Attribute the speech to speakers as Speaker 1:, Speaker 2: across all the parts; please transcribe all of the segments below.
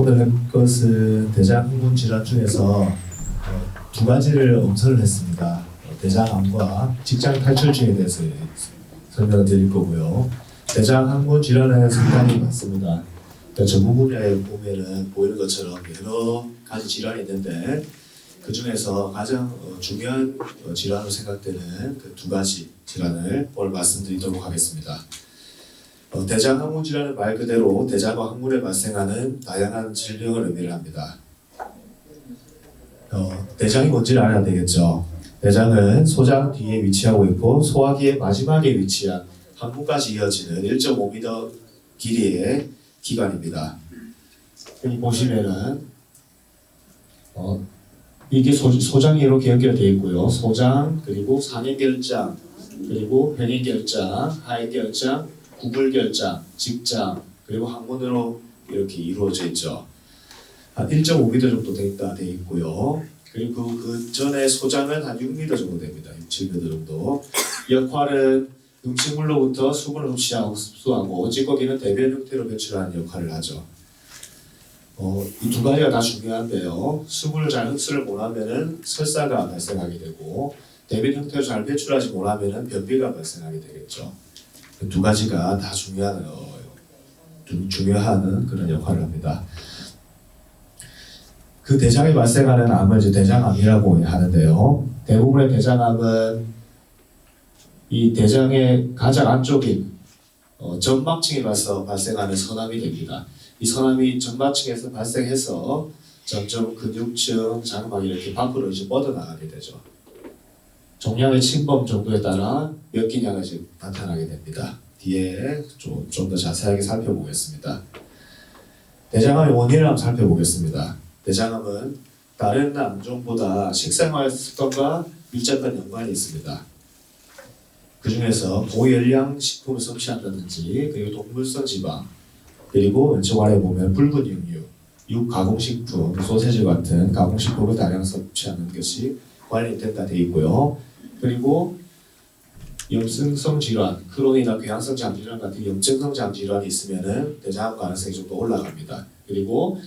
Speaker 1: 오늘 할 것은 대장 항문 질환 중에서 두 가지를 엄선을 했습니다. 대장암과 직장 탈출증에 대해서 설명을 드릴 거고요. 대장 항문 질환은 상당히 많습니다. 그러니까 전문 분야에 보면은 보이는 것처럼 여러 가지 질환이 있는데 그 중에서 가장 중요한 질환으로 생각되는 그 두 가지 질환을 오늘 말씀드리도록 하겠습니다. 대장 항문 질환은 말 그대로 대장과 항문에 발생하는 다양한 질병을 의미를 합니다. 대장이 뭔지를 알아야 되겠죠. 대장은 소장 뒤에 위치하고 있고 소화기의 마지막에 위치한 항문까지 이어지는 1.5m 길이의 기관입니다. 여기 보시면은 이게 소장이 이렇게 연결되어 있고요. 소장, 그리고 상해결장, 그리고 병해결장, 하해결장, 구불결장, 직장, 그리고 항문으로 이렇게 이루어져 있죠. 한 1.5m 정도 되어 있고요. 그리고 그 전에 소장은 한 6m 정도 됩니다. 6, 7m 정도. 역할은 음식물로부터 수분을 흡수하고 찌꺼기는 대변 형태로 배출하는 역할을 하죠. 이 두 가지가 다 중요한데요. 수분을 잘 흡수를 못하면은 설사가 발생하게 되고 대변 형태로 잘 배출하지 못하면은 변비가 발생하게 되겠죠. 두 가지가 다 중요한 그런 역할을 합니다. 그 대장에 발생하는 암을 이제 대장암이라고 하는데요. 대부분의 대장암은 이 대장의 가장 안쪽인 점막층에 발생하는 선암이 됩니다. 이 선암이 점막층에서 발생해서 점점 근육층, 장막 이렇게 밖으로 이제 뻗어나가게 되죠. 종양의 침범 정도에 따라 몇 기냐가 이제 나타나게 됩니다. 뒤에 좀 더 자세하게 살펴보겠습니다. 대장암의 원인을 한번 살펴보겠습니다. 대장암은 다른 암종보다 식생활 습관과 밀접한 연관이 있습니다. 그 중에서 고열량 식품을 섭취한다든지 그리고 동물성 지방 그리고 왼쪽 아래 보면 붉은 육류, 육가공식품, 소세지 같은 가공식품을 다량 섭취하는 것이 관련이 된다 되어 있고요. 그리고 염증성 질환, 크론이나 궤양성 장질환 같은 염증성 장질환이 있으면은 대장암 가능성이 좀 더 올라갑니다. 그리고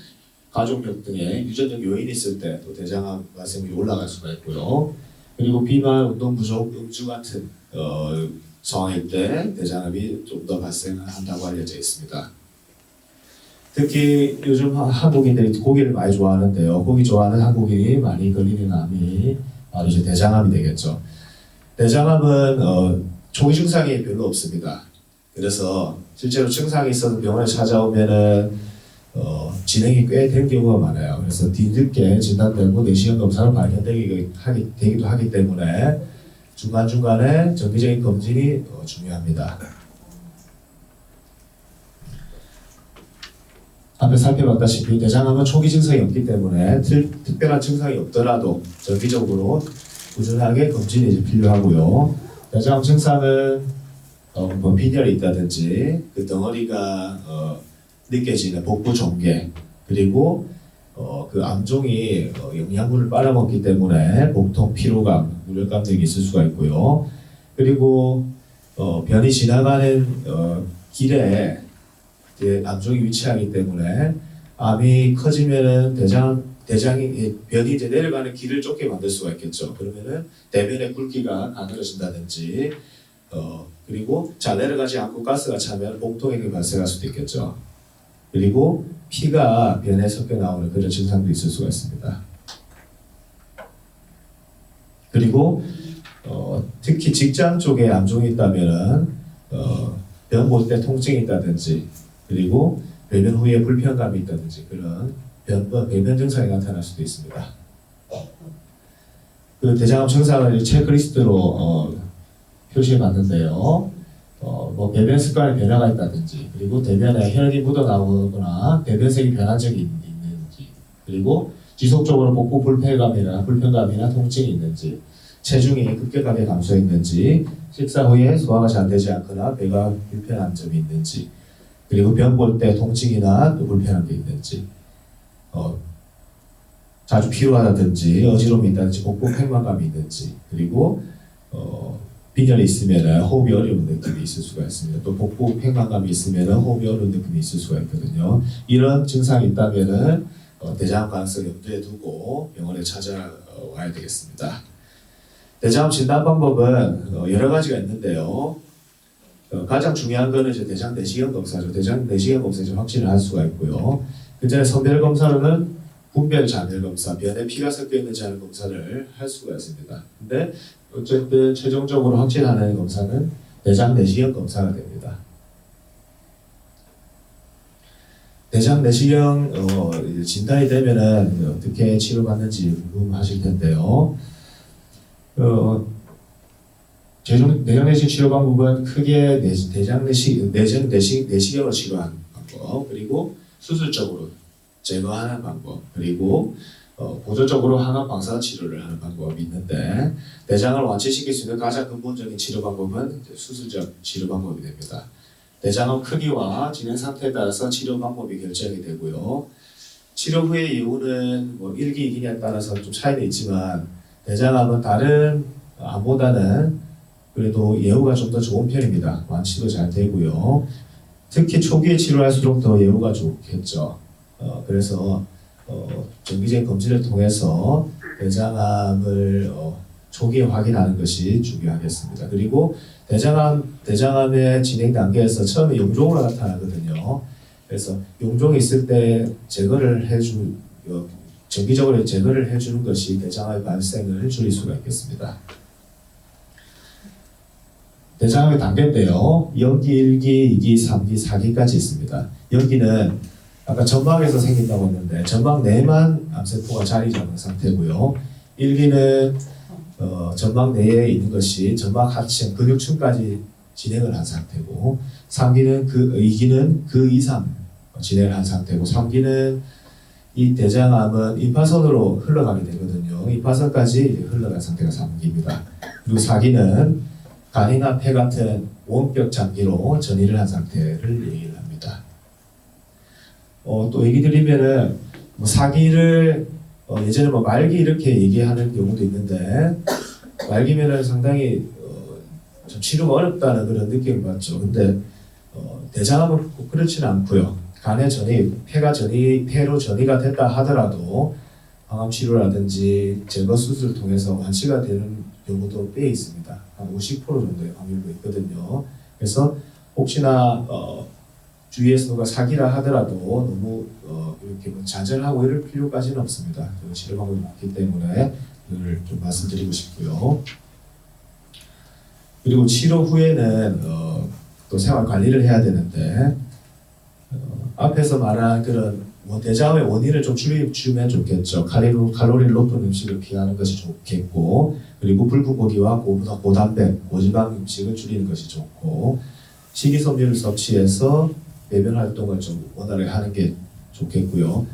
Speaker 1: 가족력 등의 유전적 요인이 있을 때 또 대장암 발생률이 올라갈 수가 있고요. 그리고 비만, 운동 부족, 음주 같은 상황일 때 대장암이 좀 더 발생한다고 알려져 있습니다. 특히 요즘 한국인들이 고기를 많이 좋아하는데요. 고기 좋아하는 한국인이 많이 걸리는 암이 바로 이제 대장암이 되겠죠. 대장암은 초기 증상이 별로 없습니다. 그래서 실제로 증상이 있어서 병원에 찾아오면은 진행이 꽤 된 경우가 많아요. 그래서 뒤늦게 진단되고 내시경 검사로 발견되기도 하기 때문에 중간중간에 정기적인 검진이 중요합니다. 앞에 살펴봤다시피 대장암은 초기 증상이 없기 때문에 특별한 증상이 없더라도 정기적으로 꾸준하게 검진이 이제 필요하고요. 대장암 증상은 빈혈이 있다든지 그 덩어리가 느껴지는 복부 종괴 그리고 그 암종이 영양분을 빨아먹기 때문에 복통, 피로감, 우울감 등이 있을 수가 있고요. 그리고 변이 지나가는 길에 암종이 위치하기 때문에 암이 커지면은 대장이 변이 이제 내려가는 길을 좁게 만들 수가 있겠죠. 그러면은 대변의 굵기가 가늘어진다든지 그리고 잘 내려가지 않고 가스가 차면 복통이 발생할 수도 있겠죠. 그리고 피가 변에 섞여 나오는 그런 증상도 있을 수가 있습니다. 그리고 특히 직장 쪽에 암종이 있다면은 병 볼 때 통증이 있다든지 그리고 배변 후에 불편감이 있다든지 그런 배변 증상이 나타날 수도 있습니다. 그 대장암 증상을 체크리스트로 표시해 봤는데요. 배변 습관에 변화가 있다든지 그리고 대변에 혈이 묻어나오거나 대변색이 변한 적이 있는지 그리고 지속적으로 복부 불편감이나 통증이 있는지 체중이 급격하게 감소했는지 식사 후에 소화가 잘 되지 않거나 배가 불편한 점이 있는지 그리고 병 볼 때 통증이나 또 불편한 게 있는지 자주 피로하다든지 어지러움이 있다든지 복부 팽만감이 있는지 그리고 빈혈이 있으면 호흡이 어려운 느낌이 있을 수가 있습니다. 또 복부 팽만감이 있으면 호흡이 어려운 느낌이 있을 수가 있거든요. 이런 증상이 있다면은 대장암 가능성을 염두에 두고 병원에 찾아와야 되겠습니다. 대장암 진단 방법은 여러 가지가 있는데요. 가장 중요한 거는 이제 대장 내시경 검사죠. 대장 내시경 검사에서 확진을 할 수가 있고요. 그 전에 선별 검사로는 분별 잔열 검사, 변에 피가 섞여 있는 잔열 검사를 할 수가 있습니다. 근데 어쨌든 최종적으로 확진하는 검사는 대장 내시경 검사가 됩니다. 대장 내시경 진단이 되면은 어떻게 치료받는지 궁금하실 텐데요. 내장 내시경 치료 방법은 크게 내장 내시경으로 치료하는 방법, 그리고 수술적으로 제거하는 방법, 그리고 보조적으로 항암 방사선 치료를 하는 방법이 있는데, 대장을 완치시킬 수 있는 가장 근본적인 치료 방법은 수술적 치료 방법이 됩니다. 대장암 크기와 진행 상태에 따라서 치료 방법이 결정이 되고요. 치료 후의 이후는 1기, 2기냐에 따라서 좀 차이는 있지만 대장암은 다른 암보다는 그래도 예후가 좀 더 좋은 편입니다. 완치도 잘 되고요. 특히 초기에 치료할수록 더 예후가 좋겠죠. 그래서 정기적인 검진을 통해서 대장암을 초기에 확인하는 것이 중요하겠습니다. 그리고 대장암의 진행 단계에서 처음에 용종으로 나타나거든요. 그래서 용종이 있을 때 정기적으로 제거를 해주는 것이 대장암의 발생을 줄일 수가 있겠습니다. 대장암의 단계인데요. 0기, 1기, 2기, 3기, 4기까지 있습니다. 0기는 아까 점막에서 생긴다고 했는데 점막 내만 암세포가 자리 잡은 상태고요. 1기는 점막 내에 있는 것이 점막 하층, 근육층까지 진행을 한 상태고, 2기는 그 이상 진행을 한 상태고, 3기는 이 대장암은 임파선으로 흘러가게 되거든요. 임파선까지 흘러간 상태가 3기입니다. 그리고 4기는 간이나 폐 같은 원격 장기로 전이를 한 상태를 얘기를 합니다. 또 얘기 드리면은 4기를 예전에 말기 이렇게 얘기하는 경우도 있는데, 말기면은 상당히 좀 치료가 어렵다는 그런 느낌을 받죠. 근데 대장암은 꼭 그렇지는 않고요. 간의 전이, 폐로 전이가 됐다 하더라도 항암 치료라든지 제거 수술을 통해서 완치가 되는 경우도 꽤 있습니다. 한 50% 정도의 확률도 있거든요. 그래서 혹시나 주위에서 누가 사기라 하더라도 너무 이렇게 좌절하고 이럴 필요까지는 없습니다. 치료 방법이 많기 때문에 이걸 좀 말씀드리고 싶고요. 그리고 치료 후에는 또 생활 관리를 해야 되는데, 앞에서 말한 그런 대장암의 원인을 좀 줄이면 좋겠죠. 칼로리를 높은 음식을 피하는 것이 좋겠고, 그리고 불고기와 고단백, 고지방 음식을 줄이는 것이 좋고, 식이섬유를 섭취해서 배변 활동을 좀 원활하게 하는 게 좋겠고요.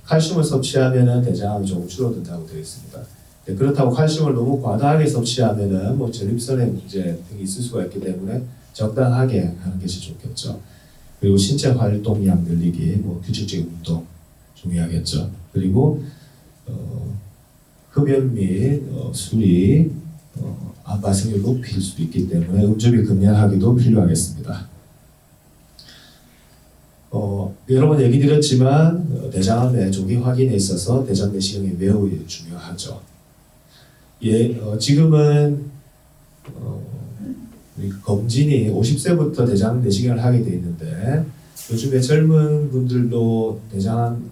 Speaker 1: 칼슘을 섭취하면은 대장암이 조금 줄어든다고 되어 있습니다. 그렇다고 칼슘을 너무 과다하게 섭취하면은 전립선의 문제 등이 있을 수가 있기 때문에 적당하게 하는 것이 좋겠죠. 그리고 신체 활동량 늘리기, 규칙적인 운동 중요하겠죠. 그리고 흡연 및 술이 암 발생률을 높일 수도 있기 때문에 음주비 금연하기도 필요하겠습니다. 여러 번 얘기 드렸지만 대장암의 조기 확인에 있어서 대장 내시경이 매우 중요하죠. 지금은 검진이 50세부터 대장 내시경을 하게 돼 있는데, 요즘에 젊은 분들도 대장암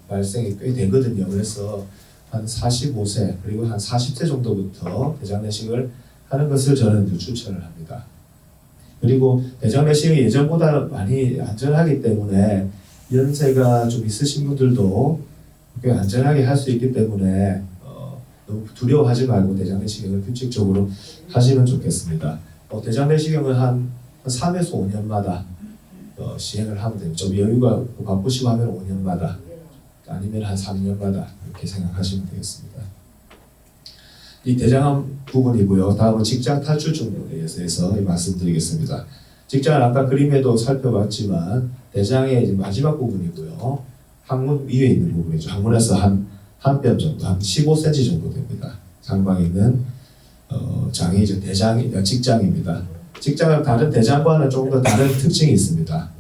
Speaker 1: 발생이 꽤 되거든요. 그래서 한 45세 그리고 한 40세 정도부터 대장 내시경을 하는 것을 저는 추천을 합니다. 그리고 대장 내시경이 예전보다 많이 안전하기 때문에 연세가 좀 있으신 분들도 꽤 안전하게 할 수 있기 때문에 너무 두려워하지 말고 대장 내시경을 규칙적으로 하시면 좋겠습니다. 대장 내시경은 한 3에서 5년마다 시행을 하면 됩니다. 좀 여유가 바쁘시고 하면 5년마다, 아니면 한 3년마다 이렇게 생각하시면 되겠습니다. 이 대장암 부분이고요. 다음은 직장 탈출 증후군에 대해서 말씀드리겠습니다. 직장은 아까 그림에도 살펴봤지만 대장의 마지막 부분이고요. 항문 위에 있는 부분이죠. 항문에서 한 뼘 정도, 한 15cm 정도 됩니다. 상방에 있는 장이 이제 직장입니다. 직장은 다른 대장과는 조금 더 다른 특징이 있습니다.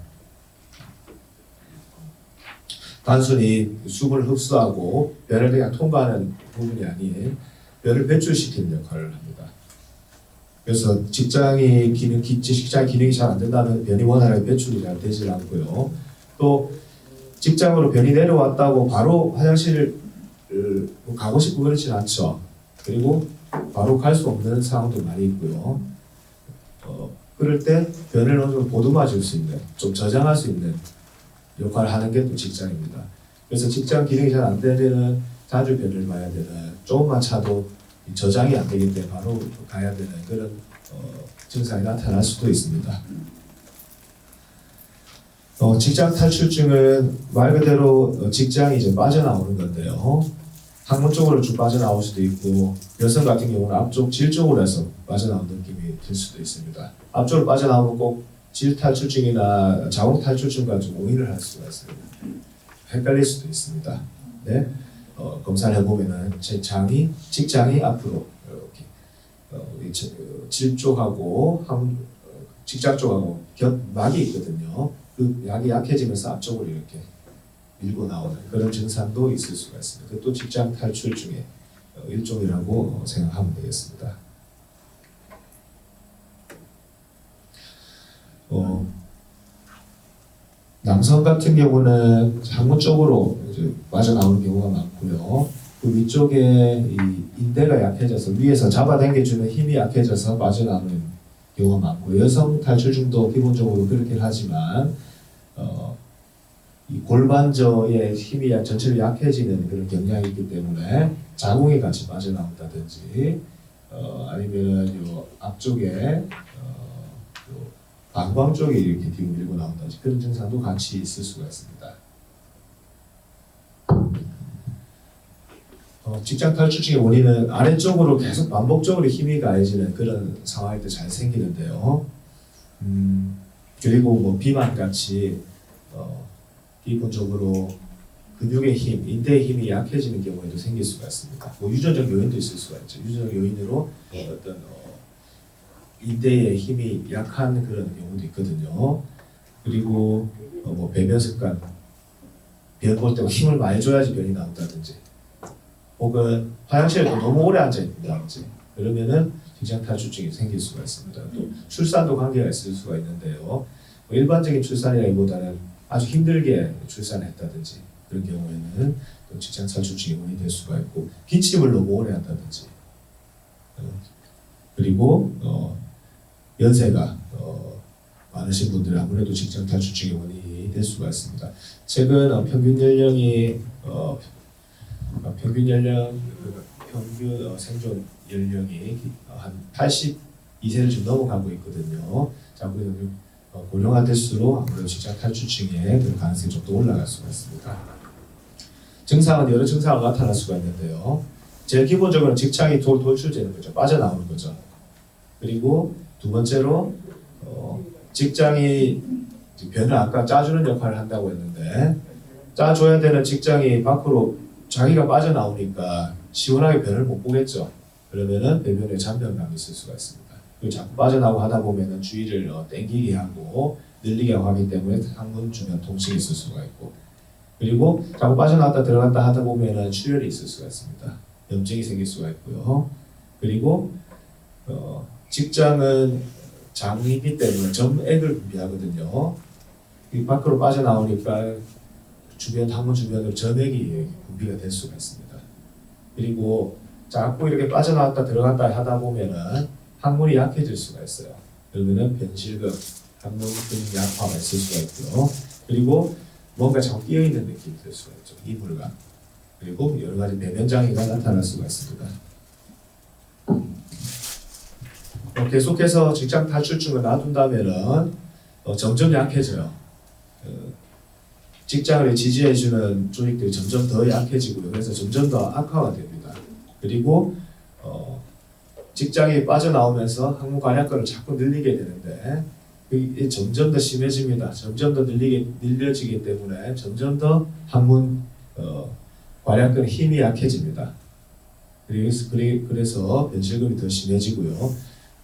Speaker 1: 단순히 수분을 흡수하고 뼈를 그냥 통과하는 부분이 아닌 뼈를 배출시키는 역할을 합니다. 그래서 직장의 기능이 잘 안 된다면 변이 원활하게 배출이 잘 되지 않고요. 또 직장으로 변이 내려왔다고 바로 화장실을 가고 싶고 그렇진 않죠. 그리고 바로 갈 수 없는 상황도 많이 있고요. 그럴 때 변을 어느 정도 보듬어 줄 수 있는, 좀 저장할 수 있는 역할을 하는 게 또 직장입니다. 그래서 직장 기능이 잘 안 되면 자주 변을 봐야 되는, 조금만 차도 저장이 안 되기 때문에 바로 가야 되는 그런 증상이 나타날 수도 있습니다. 직장 탈출증은 말 그대로 직장이 이제 빠져나오는 건데요. 항문 쪽으로 쭉 빠져나올 수도 있고, 여성 같은 경우는 앞쪽 질 쪽으로 해서 빠져나오는 느낌이 들 수도 있습니다. 앞쪽으로 빠져나오면 꼭 질 탈출증이나 자궁 탈출증과 좀 오인을 할 수가 있습니다. 헷갈릴 수도 있습니다. 네, 검사를 해보면은 직장이 앞으로 이렇게 질 쪽하고 직장 쪽하고 막이 있거든요. 그 약이 약해지면서 앞쪽으로 이렇게 밀고 나오는 그런 증상도 있을 수가 있습니다. 그것도 직장 탈출증의 일종이라고 생각하면 되겠습니다. 남성 같은 경우는 항문 쪽으로 이제 빠져나오는 경우가 많고요. 그 위쪽에 이 인대가 약해져서 위에서 잡아당겨주는 힘이 약해져서 빠져나오는 경우가 많고, 여성 탈출증도 기본적으로 그렇긴 하지만 이 골반저의 힘이 전체로 약해지는 그런 경향이 있기 때문에 자궁이 같이 빠져나온다든지 아니면은 요 앞쪽에 방광 쪽에 이렇게 뒤로 밀고 나온다든지 그런 증상도 같이 있을 수가 있습니다. 직장 탈출증의 원인은 아래쪽으로 계속 반복적으로 힘이 가해지는 그런 상황일 때 잘 생기는데요. 그리고 뭐 비만같이 기본적으로 근육의 힘, 인대의 힘이 약해지는 경우에도 생길 수가 있습니다. 뭐 유전적 요인도 있을 수가 있죠. 유전적 요인으로 어떤 인대의 힘이 약한 그런 경우도 있거든요. 그리고 뭐 배변 습관, 변 볼 때 힘을 많이 줘야지 변이 나온다든지, 혹은 화장실에 너무 오래 앉아 있다든지, 그러면은 직장 탈출증이 생길 수가 있습니다. 또 출산도 관계가 있을 수가 있는데요. 뭐 일반적인 출산이라기보다는 아주 힘들게 출산했다든지 그런 경우에는 또 직장 탈출증이 원인이 될 수가 있고, 기침을 너무 오래 한다든지, 그리고 연세가 많으신 분들은 아무래도 직장 탈출증의 원인이 될 수가 있습니다. 최근 평균 생존 연령이 한 82세를 좀 넘어가고 있거든요. 자, 그래서 고령화 될수록 아무래도 직장 탈출증의 그 가능성이 좀 더 올라갈 수가 있습니다. 증상은 여러 증상으로 나타날 수가 있는데요. 제일 기본적으로 직장이 돌출되는 거죠. 빠져나오는 거죠. 그리고 두 번째로 직장이 변을 아까 짜주는 역할을 한다고 했는데, 짜줘야 되는 직장이 밖으로 자기가 빠져나오니까 시원하게 변을 못 보겠죠. 그러면은 배변에 잔변감이 있을 수가 있습니다. 그리고 자꾸 빠져나오고 하다 보면은 주위를 땡기게 하고 늘리게 하기 때문에 항문 주변 통증이 있을 수가 있고, 그리고 자꾸 빠져나왔다 들어갔다 하다 보면은 출혈이 있을 수가 있습니다. 염증이 생길 수가 있고요. 그리고 직장은 장이기 때문에 점액을 분비하거든요. 이 밖으로 빠져나오니까 항문 주변으로 점액이 분비가 될 수가 있습니다. 그리고 자꾸 이렇게 빠져나왔다 들어갔다 하다 보면은 항문이 약해질 수가 있어요. 그러면은 변실금, 항문 근육 약화가 있을 수가 있고요. 그리고 뭔가 자꾸 끼어 있는 느낌이 들 수가 있죠. 이물감. 그리고 여러 가지 배변 장애가 나타날 수가 있습니다. 계속해서 직장 탈출증을 놔둔다면은 점점 약해져요. 직장을 지지해주는 조직들이 점점 더 약해지고요. 그래서 점점 더 악화가 됩니다. 그리고 직장이 빠져나오면서 항문 관약근을 자꾸 늘리게 되는데, 이게 점점 더 심해집니다. 점점 더 늘려지기 때문에 점점 더 항문 관약근의 힘이 약해집니다. 그래서 변실금이 더 심해지고요.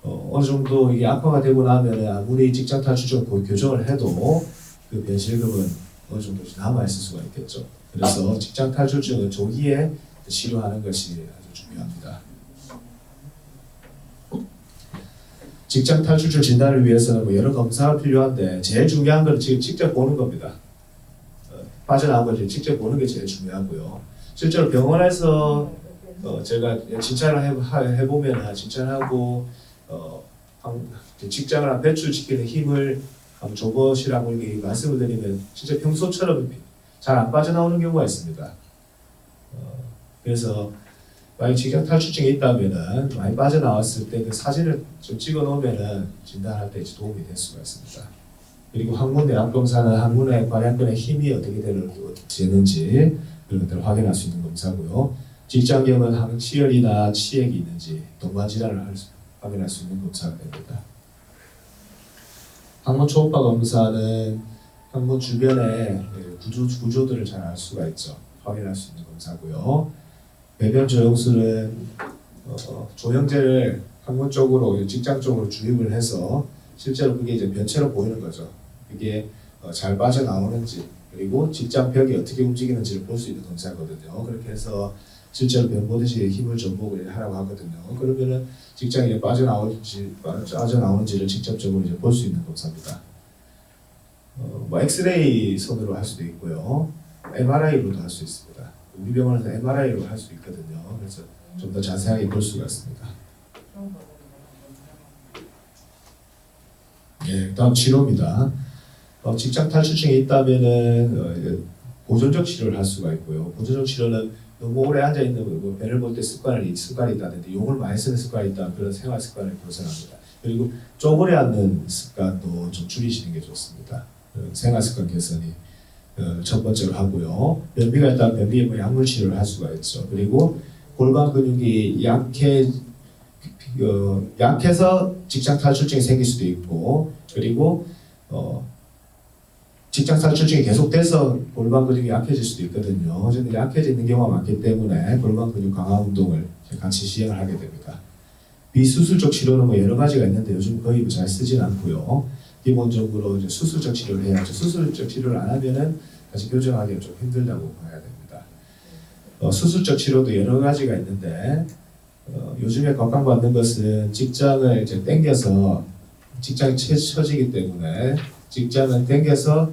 Speaker 1: 어느 정도 이게 악화가 되고 나면 아무리 직장 탈출증 교정을 해도 그 변실금은 어느 정도 남아 있을 수가 있겠죠. 그래서 직장 탈출증은 조기에 치료하는 것이 아주 중요합니다. 직장 탈출증 진단을 위해서는 뭐 여러 검사가 필요한데 제일 중요한 건 지금 직접 보는 겁니다. 빠져나온 걸 직접 보는 게 제일 중요하고요. 실제로 병원에서 제가 진찰을 해보면 진찰하고 직장을 배출시키는 힘을 한번 줘보시라고 이렇게 말씀을 드리면 진짜 평소처럼 잘 안 빠져나오는 경우가 있습니다. 그래서 만약 직장 탈출증이 있다면은 많이 빠져나왔을 때 그 사진을 좀 찍어 놓으면은 진단할 때 도움이 될 수가 있습니다. 그리고 항문 내압 검사는 항문의 관약근의 힘이 어떻게 되는지 그런 것들을 확인할 수 있는 검사고요. 직장경은 항치열이나 치액이 있는지 동반 질환을 확인할 수 있는 검사가 됩니다. 항문 초음파 검사는 항문 주변의 구조들을 잘 알 수가 있죠. 확인할 수 있는 검사고요. 배변 조영술은 조영제를 항문 쪽으로 직장 쪽으로 주입을 해서 실제로 그게 이제 변체로 보이는 거죠. 이게 잘 빠져나오는지 그리고 직장 벽이 어떻게 움직이는지를 볼 수 있는 검사거든요. 그렇게 해서 실제로 변 보듯이 힘을 전복을 하라고 하거든요. 그러면은 직장에 빠져나오는지를 직접적으로 이제 볼 수 있는 검사입니다. 뭐 엑스레이 손으로 할 수도 있고요. MRI로도 할 수 있습니다. 우리 병원에서 MRI로 할 수 있거든요. 그래서 좀 더 자세하게 볼 수가 있습니다. 예, 다음 치료입니다. 직장 탈출증이 있다면은 보존적 치료를 할 수가 있고요. 보존적 치료는 너무 오래 앉아 있는 배를 볼 때 습관이 있다든지 욕을 많이 쓰는 습관이 있다 그런 생활 습관을 벗어납니다. 그리고 쪼그려 앉는 습관도 좀 줄이시는 게 좋습니다. 생활 습관 개선이 첫 번째로 하고요. 변비가 있다면 변비에 뭐 약물 치료를 할 수가 있죠. 그리고 골반 근육이 약해서 직장 탈출증이 생길 수도 있고, 그리고 직장 탈출증이 계속돼서 골반 근육이 약해질 수도 있거든요. 어쨌든 약해지는 경우가 많기 때문에 골반 근육 강화 운동을 같이 시행을 하게 됩니다. 비수술적 치료는 뭐 여러 가지가 있는데 요즘 거의 잘 쓰진 않고요. 기본적으로 이제 수술적 치료를 해야죠. 수술적 치료를 안 하면은 다시 교정하기가 좀 힘들다고 봐야 됩니다. 수술적 치료도 여러 가지가 있는데 요즘에 각광받는 것은 직장을 이제 당겨서 직장이 처지기 때문에 직장을 당겨서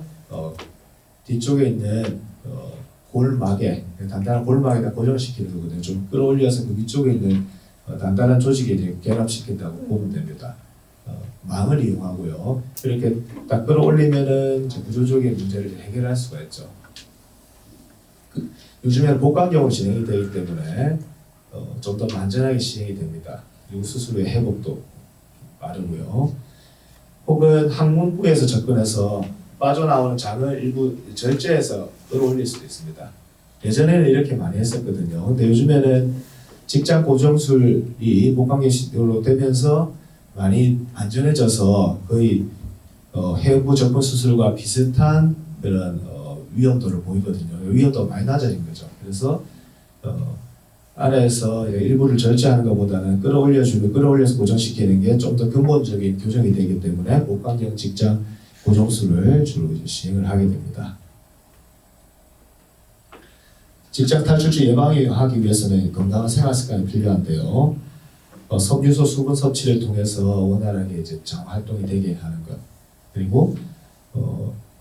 Speaker 1: 뒤쪽에 있는 골막에 단단한 골막에다 고정시키는 거거든요. 좀 끌어올려서 그 위쪽에 있는 단단한 조직에 이제 결합시킨다고 보면 됩니다. 망을 이용하고요. 이렇게 딱 끌어올리면은 구조적인 문제를 해결할 수가 있죠. 요즘에는 복강경으로 진행이 되기 때문에 좀 더 만전하게 시행이 됩니다. 그리고 수술 후의 회복도 빠르고요. 혹은 항문부에서 접근해서 빠져나오는 장을 일부 절제해서 끌어올릴 수도 있습니다. 예전에는 이렇게 많이 했었거든요. 근데 요즘에는 직장 고정술이 복강경으로 되면서 많이 안전해져서 거의 해부 접근 수술과 비슷한 그런 위험도를 보이거든요. 위험도가 많이 낮아진 거죠. 그래서 아래에서 일부를 절제하는 것보다는 끌어올려서 고정시키는 게 좀 더 근본적인 교정이 되기 때문에 복강경 직장 고정술을 주로 이제 시행을 하게 됩니다. 직장 탈출증 예방하기 위해서는 건강한 생활 습관이 필요한데요. 섬유소 수분 섭취를 통해서 원활하게 이제 장 활동이 되게 하는 것, 그리고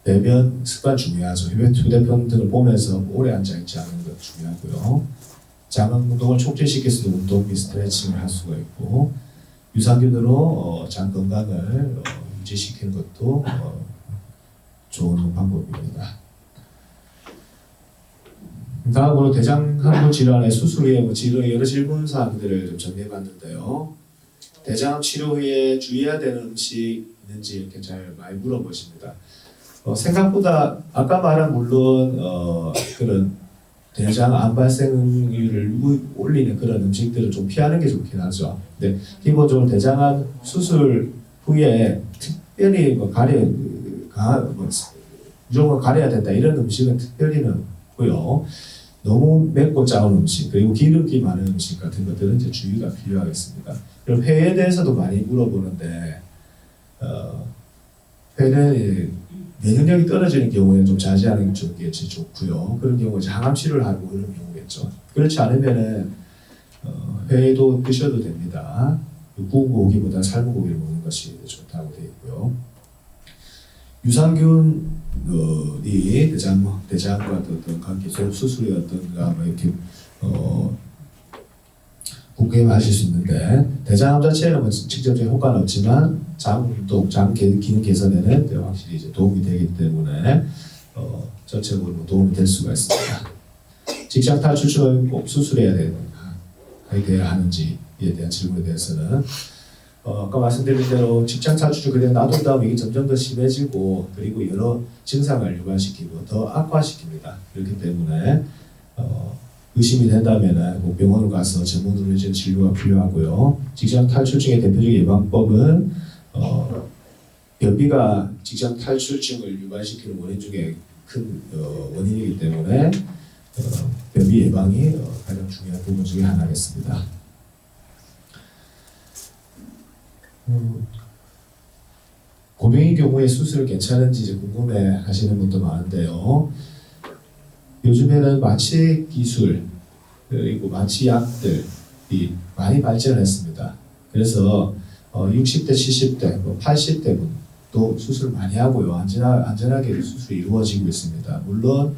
Speaker 1: 배변 습관 중요하죠. 휴대폰 등을 보면서 오래 앉아 있지 않는 것 중요하고요. 장 운동을 촉진시킬 수 있는 운동 및 스트레칭을 할 수가 있고, 유산균으로 장 건강을 유지시키는 것도 좋은 방법입니다. 다음으로 대장 항문 질환의 수술 후에 여러 질문 사항들을 좀 정리해봤는데요. 대장 치료 후에 주의해야 되는 음식 있는지 이렇게 잘 많이 물어보십니다. 생각보다 아까 말한 물론 그런 대장 암 발생률을 올리는 그런 음식들을 좀 피하는 게 좋긴 하죠. 근데 기본적으로 대장암 수술 후에 특별히 무조건 가려야 된다 이런 음식은 특별히는 없고요. 너무 맵고 짜은 음식 그리고 기름기 많은 음식 같은 것들은 이제 주의가 필요하겠습니다. 그럼 회에 대해서도 많이 물어보는데 회는 면역력이 떨어지는 경우에는 좀 자제하는 게 좋고요. 그런 경우에 이제 항암 치료를 하고 그런 경우겠죠. 그렇지 않으면은 회도 드셔도 됩니다. 구운 고기보다 삶은 고기를 먹는 것이 좋다고 되어 있고요. 유산균이 대장과 어떤 관계, 수술이 어떤가 뭐 이렇게 궁금해하실 수 있는데 대장암 자체는 뭐 직접적인 효과는 없지만 장 기능 개선에는 확실히 이제 도움이 되기 때문에 전체적으로 도움이 될 수가 있습니다. 직장 탈출증은 꼭 수술해야 돼야 하는지에 대한 질문에 대해서는 아까 말씀드린 대로 직장 탈출증 그냥 놔둔 다음 이게 점점 더 심해지고 그리고 여러 증상을 유발시키고 더 악화시킵니다. 그렇기 때문에 의심이 된다면 꼭 병원을 가서 전문으로 이제 진료가 필요하고요. 직장 탈출증의 대표적인 예방법은 변비가 직장 탈출증을 유발시키는 원인 중에 큰 원인이기 때문에 변비 예방이 가장 중요한 부분 중에 하나겠습니다. 고병의 경우에 수술 괜찮은지 이제 궁금해 하시는 분도 많은데요. 요즘에는 마취 기술 그리고 마취 약들이 많이 발전했습니다. 그래서 60대, 70대, 80대 분도 수술을 많이 하고요. 안전하게 수술이 이루어지고 있습니다. 물론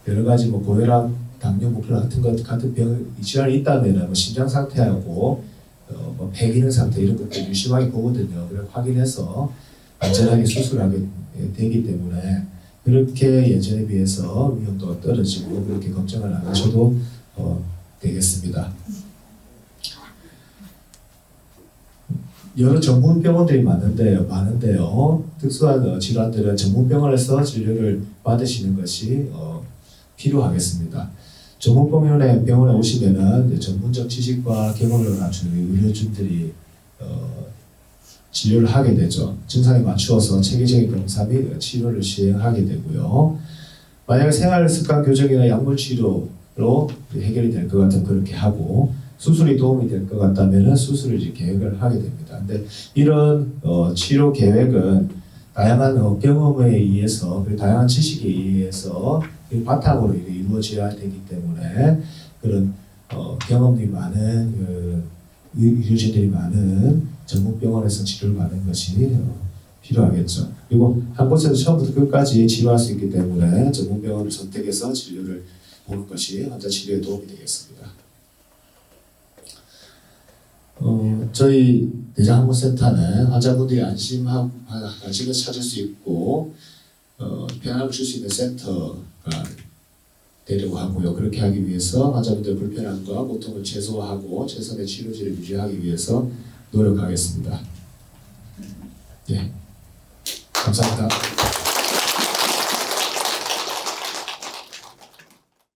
Speaker 1: 여러 가지 뭐 고혈압, 당뇨, 목혈 같은 질환이 있다면은 뭐 심장 상태하고 뭐 폐기능 상태 이런 것들 유심하게 보거든요. 그걸 확인해서 안전하게 수술하게 되기 때문에 그렇게 예전에 비해서 위험도가 떨어지고 그렇게 걱정을 안 하셔도 되겠습니다. 여러 전문 병원들이 많은데요. 특수한 질환들은 전문 병원에서 진료를 받으시는 것이 필요하겠습니다. 전문 병원에 오시면은 전문적 지식과 경험을 갖춘 의료진들이 진료를 하게 되죠. 증상에 맞추어서 체계적인 검사 및 치료를 시행하게 되고요. 만약 생활 습관 교정이나 약물 치료로 해결이 될 것 같으면 그렇게 하고 수술이 도움이 될 것 같다면 수술을 이제 계획을 하게 됩니다. 근데 이런 치료 계획은 다양한 경험에 의해서 그리고 다양한 지식에 의해서 바탕으로 이루어져야 되기 때문에 그런 경험이 많은 의료진들이 많은 전문병원에서 치료를 받는 것이 필요하겠죠. 그리고 한 곳에서 처음부터 끝까지 치료할 수 있기 때문에 전문병원을 선택해서 진료를 보는 것이 환자 치료에 도움이 되겠습니다. 저희 대장항문센터는 환자분들이 안심을 찾을 수 있고 편함을 줄 수 있는 센터가 되려고 하고요. 그렇게 하기 위해서 환자분들의 불편함과 고통을 최소화하고 최선의 치료질을 유지하기 위해서 노력하겠습니다. 예, 감사합니다.